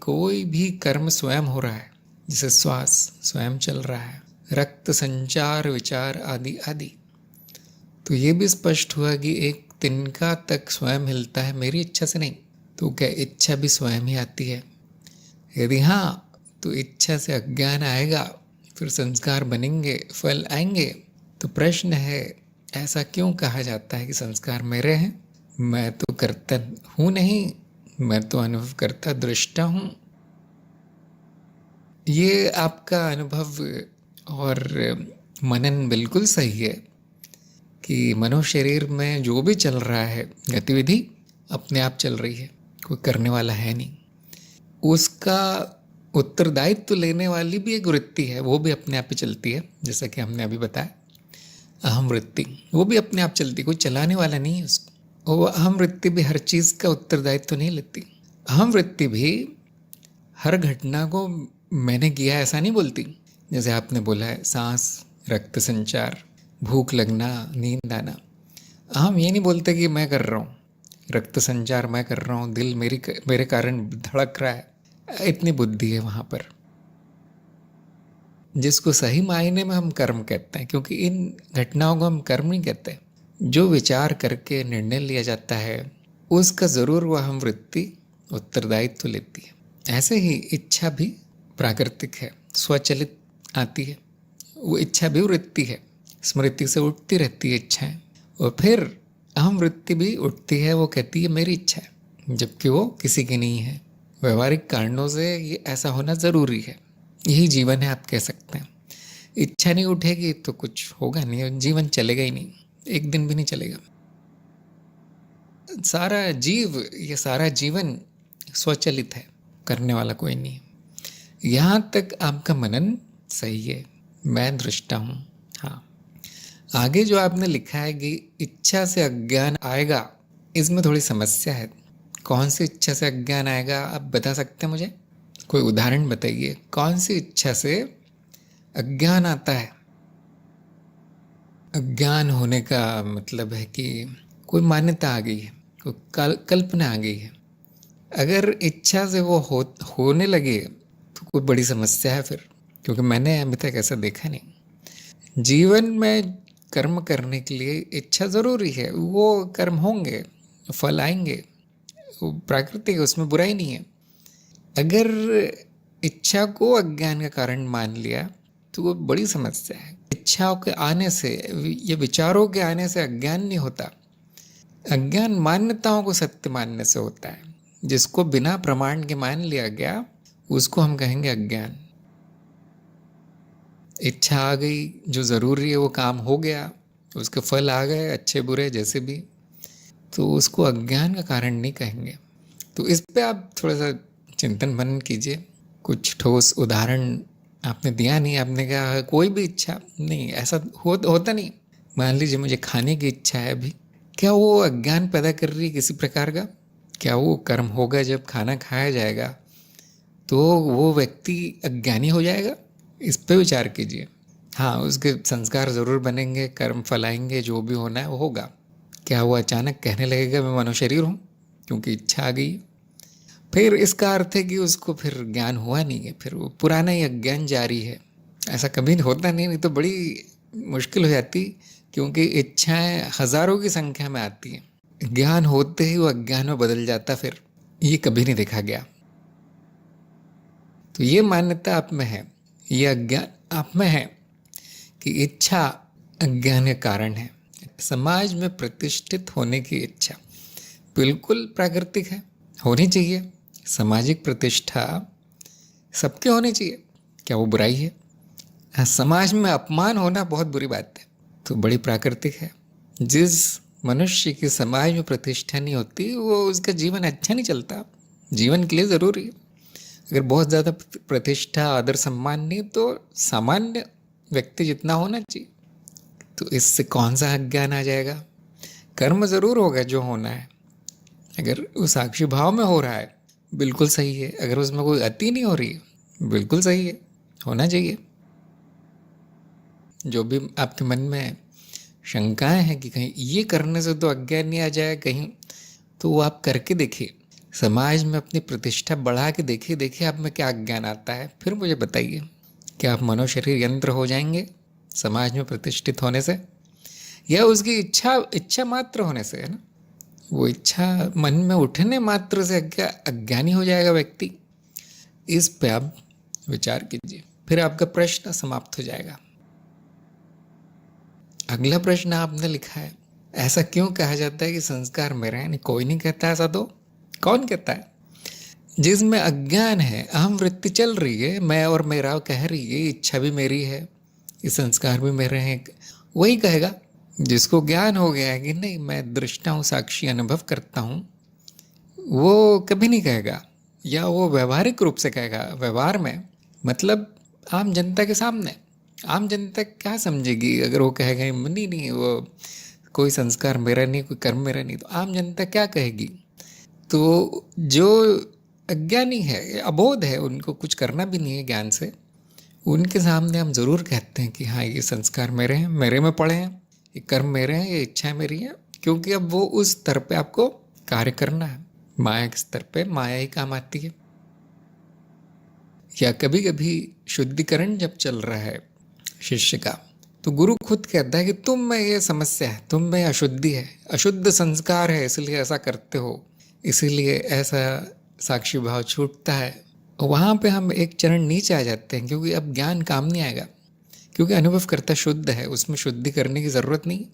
कोई भी कर्म स्वयं हो रहा है, जैसे श्वास स्वयं चल रहा है, रक्त संचार, विचार आदि आदि, तो ये भी स्पष्ट हुआ कि एक तिनका तक स्वयं हिलता है मेरी इच्छा से नहीं। तो क्या इच्छा भी स्वयं ही आती है? यदि हाँ, तो इच्छा से अज्ञान आएगा, फिर संस्कार बनेंगे, फल आएंगे। तो प्रश्न है, ऐसा क्यों कहा जाता है कि संस्कार मेरे हैं? मैं तो कर्ता हूँ नहीं, मैं तो अनुभव करता दृष्टा हूँ। ये आपका अनुभव और मनन बिल्कुल सही है कि मनुष्य शरीर में जो भी चल रहा है गतिविधि अपने आप चल रही है, कोई करने वाला है नहीं। उसका उत्तरदायित्व तो लेने वाली भी एक वृत्ति है, वो भी अपने आप ही चलती है, जैसा कि हमने अभी बताया। अहम वृत्ति वो भी अपने आप चलती, कोई चलाने वाला नहीं है उसको। वो अहम वृत्ति भी हर चीज़ का उत्तरदायित्व तो नहीं लेती। अहम वृत्ति भी हर घटना को मैंने किया ऐसा नहीं बोलती। जैसे आपने बोला है सांस, रक्त संचार, भूख लगना, नींद आना, हम ये नहीं बोलते कि मैं कर रहा हूँ, रक्त संचार मैं कर रहा हूँ, दिल मेरे कारण धड़क रहा है। इतनी बुद्धि है वहाँ पर, जिसको सही मायने में हम कर्म कहते हैं, क्योंकि इन घटनाओं को हम कर्म नहीं कहते। जो विचार करके निर्णय लिया जाता है उसका ज़रूर वह हम वृत्ति उत्तरदायित्व लेती है। ऐसे ही इच्छा भी प्राकृतिक है, स्वचलित आती है। वो इच्छा भी वृत्ति है, स्मृति से उठती रहती है इच्छाएं, और फिर अहम वृत्ति भी उठती है, वो कहती है मेरी इच्छा है, जबकि वो किसी की नहीं है। व्यवहारिक कारणों से ये ऐसा होना ज़रूरी है, यही जीवन है आप कह सकते हैं। इच्छा नहीं उठेगी तो कुछ होगा नहीं, जीवन चलेगा ही नहीं, एक दिन भी नहीं चलेगा। सारा सारा जीवन स्वचलित है, करने वाला कोई नहीं। यहाँ तक आपका मनन सही है, मैं दृष्टा हूँ। हाँ, आगे जो आपने लिखा है कि इच्छा से अज्ञान आएगा, इसमें थोड़ी समस्या है। कौन सी इच्छा से अज्ञान आएगा, आप बता सकते हैं मुझे? कोई उदाहरण बताइए, कौन सी इच्छा से अज्ञान आता है? अज्ञान होने का मतलब है कि कोई मान्यता आ गई है, कोई कल्पना आ गई है। अगर इच्छा से वो होने लगे तो कोई बड़ी समस्या है फिर, क्योंकि मैंने अभी तक ऐसा देखा नहीं। जीवन में कर्म करने के लिए इच्छा ज़रूरी है, वो कर्म होंगे, फल आएंगे, वो प्राकृतिक है, उसमें बुराई नहीं है। अगर इच्छा को अज्ञान का कारण मान लिया तो वो बड़ी समस्या है। इच्छाओं के आने से या विचारों के आने से अज्ञान नहीं होता। अज्ञान मान्यताओं को सत्य मानने से होता है। जिसको बिना प्रमाण के मान लिया गया उसको हम कहेंगे अज्ञान। इच्छा आ गई, जो ज़रूरी है वो काम हो गया, उसके फल आ गए, अच्छे बुरे जैसे भी, तो उसको अज्ञान का कारण नहीं कहेंगे। तो इस पे आप थोड़ा सा चिंतन मनन कीजिए। कुछ ठोस उदाहरण आपने दिया नहीं, आपने कहा कोई भी इच्छा नहीं, ऐसा होता नहीं। मान लीजिए मुझे खाने की इच्छा है अभी, क्या वो अज्ञान पैदा कर रही है किसी प्रकार का? क्या वो कर्म होगा जब खाना खाया जाएगा तो वो व्यक्ति अज्ञानी हो जाएगा? इस पे विचार कीजिए। हाँ, उसके संस्कार ज़रूर बनेंगे, कर्म फलाएंगे, जो भी होना है वो होगा। क्या वो अचानक कहने लगेगा मैं मनुष्य शरीर हूँ क्योंकि इच्छा आ गई? फिर इसका अर्थ है कि उसको फिर ज्ञान हुआ नहीं है, फिर वो पुराना ही अज्ञान जारी है। ऐसा कभी होता नहीं तो बड़ी मुश्किल हो जाती, क्योंकि इच्छाएं हजारों की संख्या में आती हैं। ज्ञान होते ही वो अज्ञान में बदल जाता, फिर ये कभी नहीं देखा गया। तो ये मान्यता आप में है, ये अज्ञान आप में है कि इच्छा अज्ञान के कारण है। समाज में प्रतिष्ठित होने की इच्छा बिल्कुल प्राकृतिक है, होनी चाहिए। सामाजिक प्रतिष्ठा सबके होनी चाहिए, क्या वो बुराई है? समाज में अपमान होना बहुत बुरी बात है, तो बड़ी प्राकृतिक है। जिस मनुष्य की समाज में प्रतिष्ठा नहीं होती वो उसका जीवन अच्छा नहीं चलता, जीवन के लिए ज़रूरी है। अगर बहुत ज़्यादा प्रतिष्ठा, आदर, सम्मान नहीं तो सामान्य व्यक्ति जितना होना चाहिए, तो इससे कौन सा अज्ञान आ जाएगा? कर्म ज़रूर होगा जो होना है, अगर वो साक्षी भाव में हो रहा है बिल्कुल सही है, अगर उसमें कोई अति नहीं हो रही है बिल्कुल सही है, होना चाहिए। जो भी आपके मन में शंकाएं हैं कि कहीं ये करने से तो अज्ञान नहीं आ जाए कहीं, तो वो आप करके देखिए। समाज में अपनी प्रतिष्ठा बढ़ा के देखिए देखिए आप में क्या ज्ञान आता है, फिर मुझे बताइए। क्या आप मनोशरीर यंत्र हो जाएंगे समाज में प्रतिष्ठित होने से, या उसकी इच्छा इच्छा मात्र होने से, है ना? वो इच्छा मन में उठने मात्र से क्या अज्ञानी हो जाएगा व्यक्ति? इस पे आप विचार कीजिए, फिर आपका प्रश्न समाप्त हो जाएगा। अगला प्रश्न आपने लिखा है, ऐसा क्यों कहा जाता है कि संस्कार मेरे हैं? नहीं, कोई नहीं कहता ऐसा। तो कौन कहता है? जिसमें अज्ञान है, अहम वृत्ति चल रही है, मैं और मेरा कह रही है, इच्छा भी मेरी है, ये संस्कार भी मेरे हैं, वही कहेगा। जिसको ज्ञान हो गया है कि नहीं मैं दृष्टा हूँ, साक्षी, अनुभव करता हूँ, वो कभी नहीं कहेगा, या वो व्यवहारिक रूप से कहेगा। व्यवहार में मतलब आम जनता के सामने। आम जनता क्या समझेगी अगर वो कहेगा नहीं नहीं वो कोई संस्कार मेरा नहीं, कोई कर्म मेरा नहीं, तो आम जनता क्या कहेगी? तो जो अज्ञानी है, अबोध है, उनको कुछ करना भी नहीं है ज्ञान से, उनके सामने हम ज़रूर कहते हैं कि हाँ ये संस्कार मेरे हैं, मेरे में पड़े हैं, ये कर्म मेरे हैं, ये इच्छाएं मेरी हैं, क्योंकि अब वो उस स्तर पे आपको कार्य करना है। माया के स्तर पे माया ही काम आती है। या कभी कभी शुद्धिकरण जब चल रहा है शिष्य का, तो गुरु खुद कहता है कि तुम में ये समस्या है, तुम में अशुद्धि है, अशुद्ध संस्कार है, इसलिए ऐसा करते हो, इसीलिए ऐसा साक्षी भाव छूटता है। वहाँ पे हम एक चरण नीचे आ जाते हैं, क्योंकि अब ज्ञान काम नहीं आएगा, क्योंकि अनुभव करता शुद्ध है, उसमें शुद्धि करने की ज़रूरत नहीं।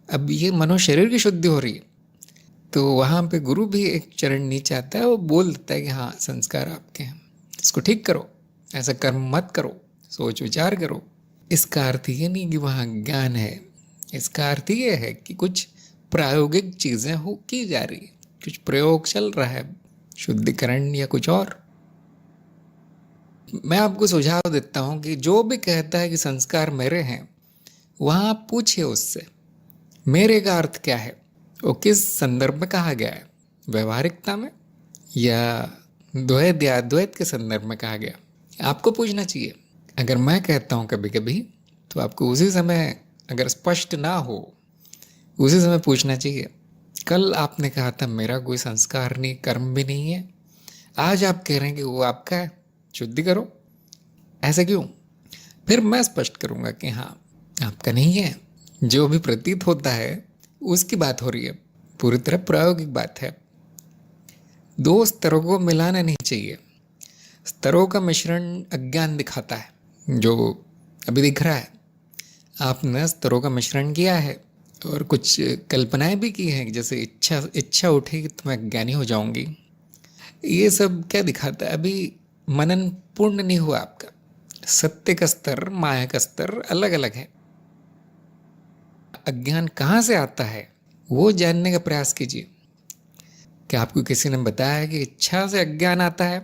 अब ये मनो शरीर की शुद्धि हो रही है, तो वहाँ पे गुरु भी एक चरण नीचे आता है, वो बोल देता है कि हाँ संस्कार आपके हैं, इसको ठीक करो, ऐसा कर्म मत करो, सोच विचार करो। इसका अर्थ ये नहीं कि वहाँ ज्ञान है, इसका अर्थ ये है कि कुछ प्रायोगिक चीज़ें हो की जा रही है, कुछ प्रयोग चल रहा है, शुद्धिकरण या कुछ और। मैं आपको सुझाव देता हूँ कि जो भी कहता है कि संस्कार मेरे हैं, वहाँ आप पूछिए उससे मेरे का अर्थ क्या है, वो किस संदर्भ में कहा गया है, व्यवहारिकता में या द्वैत या अद्वैत के संदर्भ में कहा गया, आपको पूछना चाहिए। अगर मैं कहता हूँ कभी कभी, तो आपको उसी समय, अगर स्पष्ट ना हो, उसी समय पूछना चाहिए। कल आपने कहा था मेरा कोई संस्कार नहीं, कर्म भी नहीं है, आज आप कह रहे हैं कि वो आपका है, शुद्धि करो, ऐसा क्यों? फिर मैं स्पष्ट करूँगा कि हाँ आपका नहीं है, जो भी प्रतीत होता है उसकी बात हो रही है, पूरी तरह प्रायोगिक बात है। दो स्तरों को मिलाना नहीं चाहिए। स्तरों का मिश्रण अज्ञान दिखाता है, जो अभी दिख रहा है। आपने स्तरों का मिश्रण किया है और कुछ कल्पनाएं भी की हैं, जैसे इच्छा उठेगी तो मैं अज्ञानी हो जाऊंगी। ये सब क्या दिखाता है? अभी मनन पूर्ण नहीं हुआ आपका। सत्य का स्तर, माया का स्तर अलग अलग है। अज्ञान कहाँ से आता है वो जानने का प्रयास कीजिए। क्या आपको किसी ने बताया कि इच्छा से अज्ञान आता है,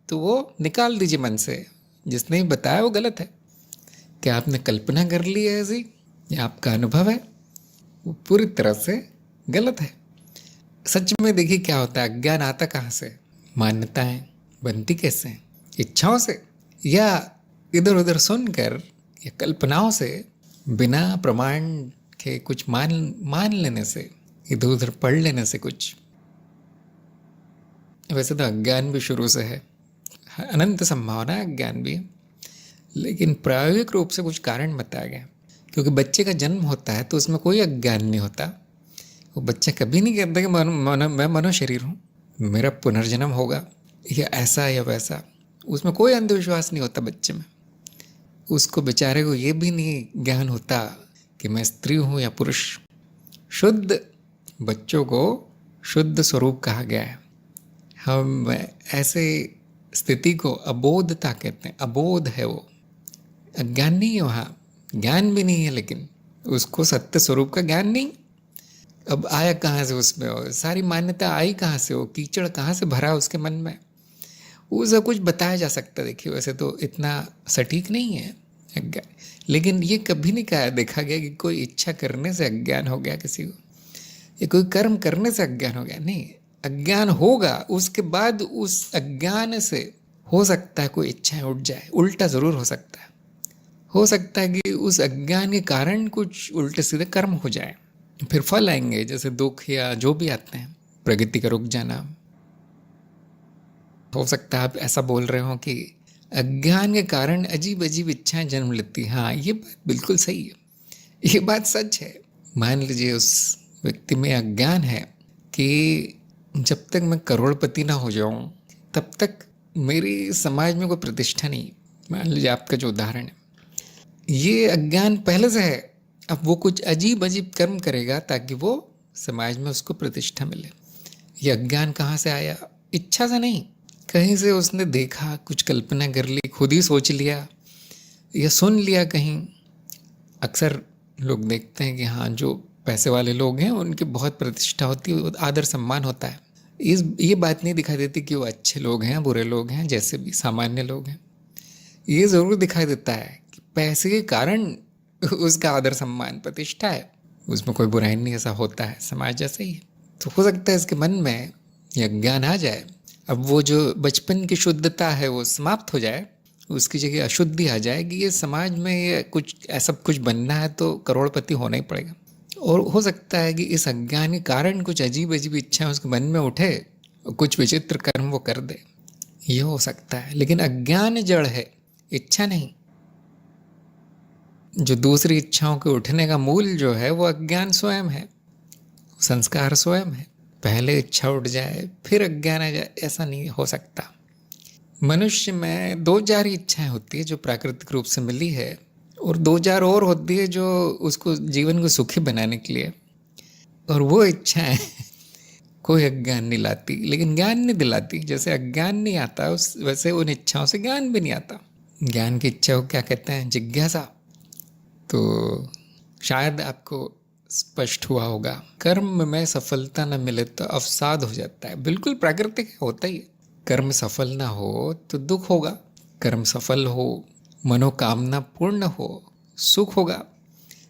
तो वो निकाल दीजिए मन से। जिसने भी बताया वो गलत है। क्या आपने कल्पना कर ली है ऐसी, या आपका अनुभव है, वो पूरी तरह से गलत है। सच में देखिए क्या होता है, अज्ञान आता कहाँ से? मान्यताएं बनती कैसे हैं? इच्छाओं से, या इधर उधर सुनकर या कल्पनाओं से, बिना प्रमाण के कुछ मान लेने से, इधर उधर पढ़ लेने से कुछ। वैसे तो अज्ञान भी शुरू से है, अनंत संभावना है अज्ञान भी, लेकिन प्रायोगिक रूप से कुछ कारण बताया गया। क्योंकि बच्चे का जन्म होता है तो उसमें कोई अज्ञान नहीं होता। वो बच्चा कभी नहीं कहता कि मैं मनो शरीर हूँ, मेरा पुनर्जन्म होगा, या ऐसा या वैसा। उसमें कोई अंधविश्वास नहीं होता बच्चे में। उसको बेचारे को ये भी नहीं ज्ञान होता कि मैं स्त्री हूँ या पुरुष। शुद्ध बच्चों को शुद्ध स्वरूप कहा गया है। हम ऐसे स्थिति को अबोधता कहते हैं। अबोध है वो, अज्ञान नहीं है वहाँ, ज्ञान भी नहीं है, लेकिन उसको सत्य स्वरूप का ज्ञान नहीं। अब आया कहाँ से उसमें? और सारी मान्यता आई कहाँ से? वो कीचड़ कहाँ से भरा उसके मन में? वो सब कुछ बताया जा सकता है। देखिए वैसे तो इतना सटीक नहीं है अज्ञान, लेकिन ये कभी नहीं कहा देखा गया कि कोई इच्छा करने से अज्ञान हो गया किसी को, या कोई कर्म करने से अज्ञान हो गया। नहीं, अज्ञान होगा, उसके बाद उस अज्ञान से हो सकता है कोई इच्छाएं उठ जाए। उल्टा ज़रूर हो सकता है कि उस अज्ञान के कारण कुछ उल्टे सीधे कर्म हो जाए, फिर फल आएंगे, जैसे दुख या जो भी आते हैं, प्रगति का रुक जाना, हो सकता है आप ऐसा बोल रहे हो कि अज्ञान के कारण अजीब अजीब इच्छाएं जन्म लेती हैं। हाँ, ये बात बिल्कुल सही है, ये बात सच है। मान लीजिए उस व्यक्ति में अज्ञान है कि जब तक मैं करोड़पति ना हो जाऊं तब तक मेरी समाज में कोई प्रतिष्ठा नहीं। मान लीजिए आपका जो उदाहरण है, ये अज्ञान पहले से है। अब वो कुछ अजीब अजीब कर्म करेगा ताकि वो समाज में उसको प्रतिष्ठा मिले। ये अज्ञान कहाँ से आया? इच्छा से नहीं, कहीं से उसने देखा, कुछ कल्पना कर ली, खुद ही सोच लिया या सुन लिया कहीं। अक्सर लोग देखते हैं कि हाँ, जो पैसे वाले लोग हैं उनकी बहुत प्रतिष्ठा होती है, आदर सम्मान होता है। ये बात नहीं दिखाई देती कि वो अच्छे लोग हैं, बुरे लोग हैं, जैसे भी सामान्य लोग हैं। ये ज़रूर दिखाई देता है कि पैसे के कारण उसका आदर सम्मान प्रतिष्ठा है, उसमें कोई बुराई नहीं, ऐसा होता है, समाज जैसा ही है। तो हो सकता है इसके मन में ये ज्ञान आ जाए, अब वो जो बचपन की शुद्धता है वो समाप्त हो जाए, उसकी जगह अशुद्धि आ जाए कि ये समाज में ये कुछ ऐसा कुछ बनना है तो करोड़पति होना ही पड़ेगा। और हो सकता है कि इस अज्ञान के कारण कुछ अजीब अजीब इच्छाएं उसके मन में उठे और कुछ विचित्र कर्म वो कर दे, ये हो सकता है। लेकिन अज्ञान जड़ है, इच्छा नहीं। जो दूसरी इच्छाओं के उठने का मूल जो है वो अज्ञान स्वयं है, संस्कार स्वयं है। पहले इच्छा उठ जाए फिर अज्ञान आ जाए, ऐसा नहीं हो सकता। मनुष्य में दो चार इच्छाएं होती है जो प्राकृतिक रूप से मिली है, और दो चार और होती है जो उसको जीवन को सुखी बनाने के लिए, और वो इच्छाएं कोई अज्ञान नहीं लाती, लेकिन ज्ञान नहीं दिलाती। जैसे अज्ञान नहीं आता उस वैसे उन इच्छाओं से ज्ञान भी नहीं आता। ज्ञान की इच्छा को क्या कहते हैं? जिज्ञासा। तो शायद आपको स्पष्ट हुआ होगा, कर्म में सफलता न मिले तो अवसाद हो जाता है। बिल्कुल प्राकृतिक होता ही है। कर्म सफल ना हो तो दुख होगा, कर्म सफल हो, मनोकामना पूर्ण हो, सुख होगा।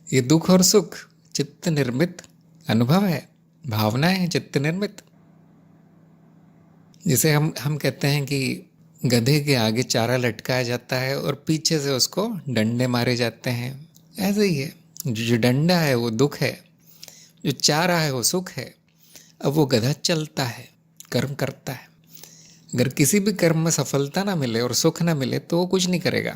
ये दुख और सुख चित्त निर्मित अनुभव है, भावनाएं हैं चित्त निर्मित। जिसे हम कहते हैं कि गधे के आगे चारा लटकाया जाता है और पीछे से उसको डंडे मारे जाते हैं, ऐसे ही है। जो डंडा है वो दुख है, जो चारा है वो सुख है। अब वो गधा चलता है, कर्म करता है। अगर किसी भी कर्म में सफलता ना मिले और सुख ना मिले तो वो कुछ नहीं करेगा,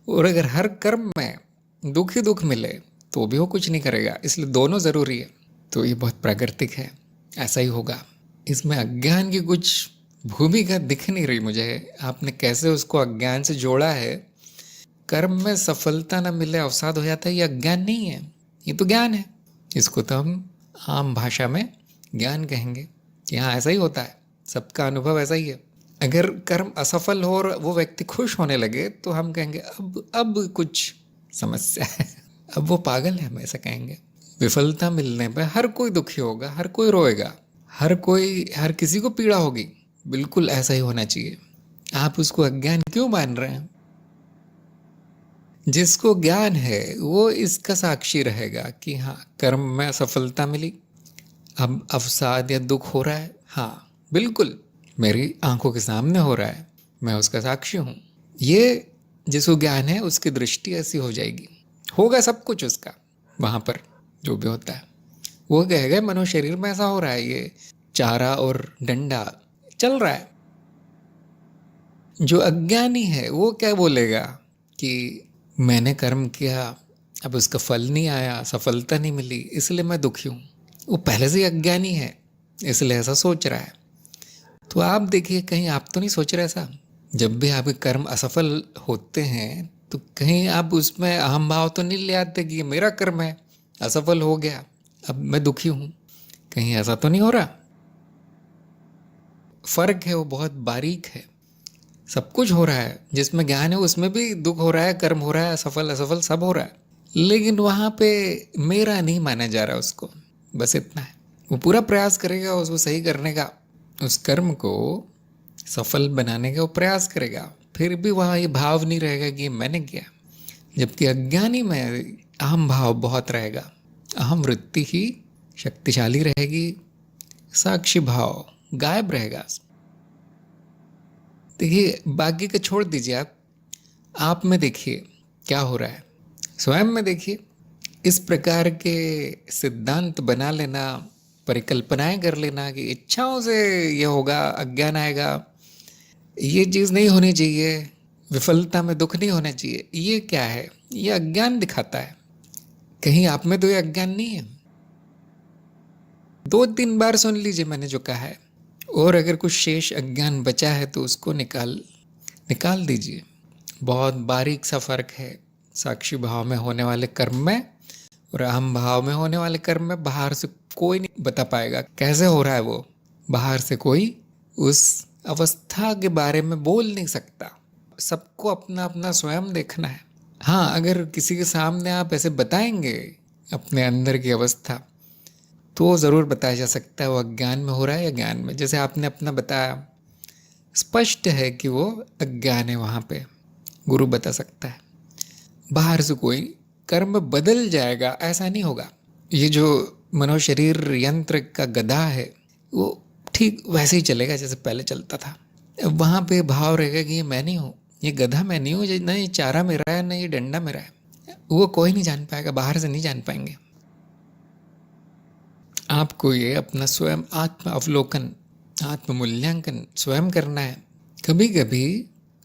और अगर हर कर्म में दुख ही दुख मिले तो भी वो कुछ नहीं करेगा। इसलिए दोनों ज़रूरी है। तो ये बहुत प्राकृतिक है, ऐसा ही होगा। इसमें अज्ञान की कुछ भूमिका दिख नहीं रही मुझे। आपने कैसे उसको अज्ञान से जोड़ा है? कर्म में सफलता न मिले अवसाद हो जाता है, ये अज्ञान नहीं है, ये तो ज्ञान है। इसको तो हम आम भाषा में ज्ञान कहेंगे। यहाँ ऐसा ही होता है, सबका अनुभव ऐसा ही है। अगर कर्म असफल हो और वो व्यक्ति खुश होने लगे तो हम कहेंगे अब कुछ समस्या है, अब वो पागल है, हम ऐसा कहेंगे। विफलता मिलने पर हर कोई दुखी होगा, हर कोई रोएगा, हर किसी को पीड़ा होगी। बिल्कुल ऐसा ही होना चाहिए। आप उसको अज्ञान क्यों मान रहे हैं? जिसको ज्ञान है वो इसका साक्षी रहेगा कि हाँ, कर्म में सफलता मिली, अब अवसाद या दुख हो रहा है, हाँ बिल्कुल मेरी आंखों के सामने हो रहा है, मैं उसका साक्षी हूँ। ये जिसको ज्ञान है उसकी दृष्टि ऐसी हो जाएगी, होगा सब कुछ उसका वहाँ पर जो भी होता है। वो कहेगा मनो शरीर में ऐसा हो रहा है, ये चारा और डंडा चल रहा है। जो अज्ञानी है वो क्या बोलेगा कि मैंने कर्म किया, अब उसका फल नहीं आया, सफलता नहीं मिली, इसलिए मैं दुखी हूँ। वो पहले से ही अज्ञानी है, इसलिए ऐसा सोच रहा है। तो आप देखिए, कहीं आप तो नहीं सोच रहे ऐसा? जब भी आपके कर्म असफल होते हैं तो कहीं आप उसमें अहम भाव तो नहीं ले आते कि ये मेरा कर्म है, असफल हो गया, अब मैं दुखी हूँ? कहीं ऐसा तो नहीं हो रहा? फर्क है वो बहुत बारीक है। सब कुछ हो रहा है, जिसमें ज्ञान है उसमें भी दुख हो रहा है, कर्म हो रहा है, असफल असफल सब हो रहा है, लेकिन वहाँ पे मेरा नहीं माना जा रहा उसको, बस इतना है। वो पूरा प्रयास करेगा उसको सही करने का, उस कर्म को सफल बनाने का वो प्रयास करेगा, फिर भी वहाँ ये भाव नहीं रहेगा कि मैंने किया। जबकि अज्ञानी में अहम भाव बहुत रहेगा, अहम वृत्ति ही शक्तिशाली रहेगी, साक्षी भाव गायब रहेगा। देखिए, बाकी का छोड़ दीजिए, आप में देखिए क्या हो रहा है, स्वयं में देखिए। इस प्रकार के सिद्धांत बना लेना, परिकल्पनाएं कर लेना कि इच्छाओं से ये होगा, अज्ञान आएगा, ये चीज़ नहीं होनी चाहिए, विफलता में दुख नहीं होना चाहिए, ये क्या है? ये अज्ञान दिखाता है। कहीं आप में तो ये अज्ञान नहीं है? 2-3 बार सुन लीजिए मैंने जो कहा है, और अगर कुछ शेष अज्ञान बचा है तो उसको निकाल दीजिए। बहुत बारीक सा फर्क है साक्षी भाव में होने वाले कर्म में और अहम भाव में होने वाले कर्म में। बाहर से कोई नहीं बता पाएगा कैसे हो रहा है वो, बाहर से कोई उस अवस्था के बारे में बोल नहीं सकता। सबको अपना अपना स्वयं देखना है। हाँ, अगर किसी के सामने आप ऐसे बताएंगे अपने अंदर की अवस्था, तो ज़रूर बताया जा सकता है वो अज्ञान में हो रहा है या ज्ञान में। जैसे आपने अपना बताया, स्पष्ट है कि वो अज्ञान है, वहाँ पे गुरु बता सकता है। बाहर से कोई कर्म बदल जाएगा ऐसा नहीं होगा। ये जो मनोशरीर यंत्र का गधा है वो ठीक वैसे ही चलेगा जैसे पहले चलता था। वहाँ पे भाव रहेगा कि ये मैं नहीं हूँ, ये गधा मैं नहीं हूँ, ना ये चारा मेरा है ना ये डंडा मेरा है। वो कोई नहीं जान पाएगा, बाहर से नहीं जान पाएंगे। आपको ये अपना स्वयं आत्म अवलोकन, आत्म मूल्यांकन स्वयं करना है। कभी कभी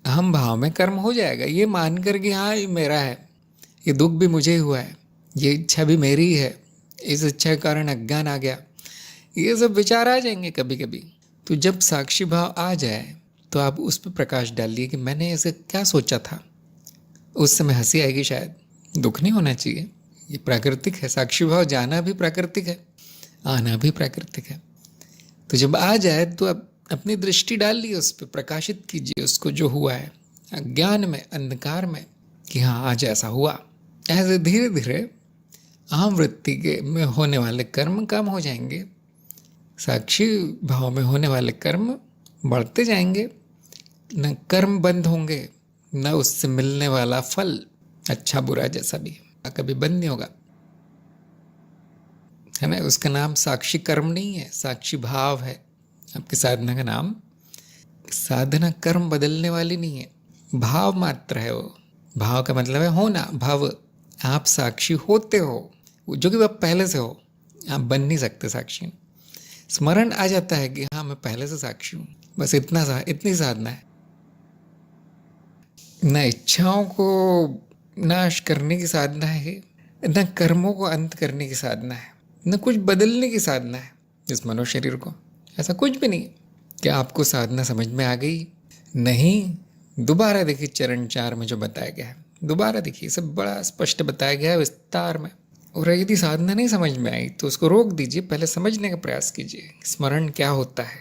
अहम भाव में कर्म हो जाएगा, ये मानकर कि हाँ ये मेरा है, ये दुख भी मुझे ही हुआ है, ये इच्छा भी मेरी है, इस इच्छा के कारण अज्ञान आ गया, ये सब विचार आ जाएंगे कभी कभी। तो जब साक्षी भाव आ जाए तो आप उस पर प्रकाश डालिए कि मैंने ऐसे क्या सोचा था। उस समय हंसी आएगी शायद, दुख नहीं होना चाहिए, ये प्राकृतिक है। साक्षी भाव जाना भी प्राकृतिक है, आना भी प्राकृतिक है। तो जब आ जाए तो आप अपनी दृष्टि डालिए उस पर, प्रकाशित कीजिए उसको जो हुआ है अज्ञान में, अंधकार में, कि हाँ आज ऐसा हुआ। ऐसे धीरे धीरे अहम वृत्ति के में होने वाले कर्म कम हो जाएंगे, साक्षी भाव में होने वाले कर्म बढ़ते जाएंगे। न कर्म बंद होंगे, न उससे मिलने वाला फल अच्छा बुरा जैसा भी कभी बंद नहीं होगा, है ना। उसका नाम साक्षी कर्म नहीं है, साक्षी भाव है। आपकी साधना का नाम, साधना कर्म बदलने वाली नहीं है, भाव मात्र है वो। भाव का मतलब है होना, भाव। आप साक्षी होते हो, जो कि आप पहले से हो, आप बन नहीं सकते साक्षी। स्मरण आ जाता है कि हाँ मैं पहले से साक्षी हूँ, बस इतनी साधना है। न इच्छाओं को नाश करने की साधना है, न कर्मों को अंत करने की साधना है, न कुछ बदलने की साधना है इस मनुष्य शरीर को। ऐसा कुछ भी नहीं। क्या आपको साधना समझ में आ गई? नहीं, दोबारा देखिए चरण 4 में जो बताया गया है, दोबारा देखिए, सब बड़ा स्पष्ट बताया गया है विस्तार में। और यदि साधना नहीं समझ में आई तो उसको रोक दीजिए, पहले समझने का प्रयास कीजिए स्मरण क्या होता है।